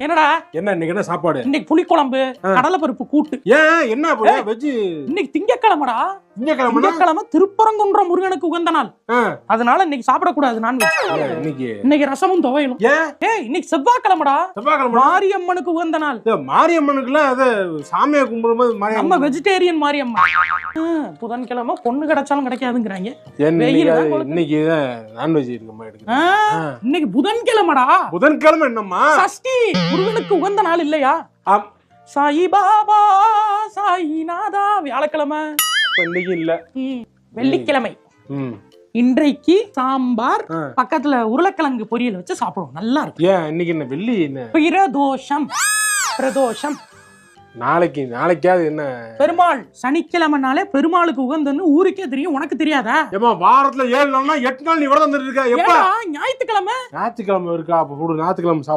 என்னடா என்ன இன்னைக்கு என்ன சாப்பாடு? இன்னைக்கு புளிக்குழம்பு, கடலைப்பருப்பு கூட்டு. ஏன் என்ன வெஜ்? இன்னைக்கு திங்கக்கிழமைடா. திங்கக்கிழமை திருப்பரங்குன்றம் முருகனுக்கு உகந்த நாள். அதனால இன்னைக்கு சாப்பிடக்கூடாது நான்வெஜ். இன்னைக்கு ரசமும் துவையலும். இன்னைக்கு செவ்வாய்க்கிழமைடா. மாரியம்மனுக்கு உகந்த நாள். மாரியம்மனுக்குலாம் அது சாமியை கும்பிடும்போது நம்ம வெஜிடேரியன் மாரியம்மன். புதன்கிழமை பொண்ணு கிடைச்சாலும் கிடைக்காதுங்கிறாங்க. இன்னைக்கு நான்வெஜ் இருக்கு. இன்னைக்கு புதன்கிழமைடா. புதன்கிழமை என்னம்மா? சஷ்டி முருகனுக்கு உகந்த நாள் இல்லையா? சாயி பாபா சாயிநாதா. வியாழக்கிழமை இன்னைக்கு இல்ல, வெள்ளிக்கிழமை. இன்றைக்கு சாம்பார் பக்கத்துல உருளைக்கிழங்கு பொரியல் வச்சு சாப்பிடுவோம், நல்லா இருக்கு. ஏன் இன்னைக்கு என்ன வெள்ளி? என்ன பிரதோஷம்? பிரதோஷம் நாளைக்காவது என்ன பெருமாள். சனிக்கிழமைனாலே பெருமாளுக்கு உகந்தன்னு ஊருக்கே தெரியும், உனக்கு தெரியாதா? வாரத்துல 7 நாள்னா 8 நாள் நீ விரதம் இருக்க. எப்ப ஞாயிற்றுக்கிழமை இருக்கா? அப்ப ஞாயிற்றுக்கிழமை சாப்பிடு.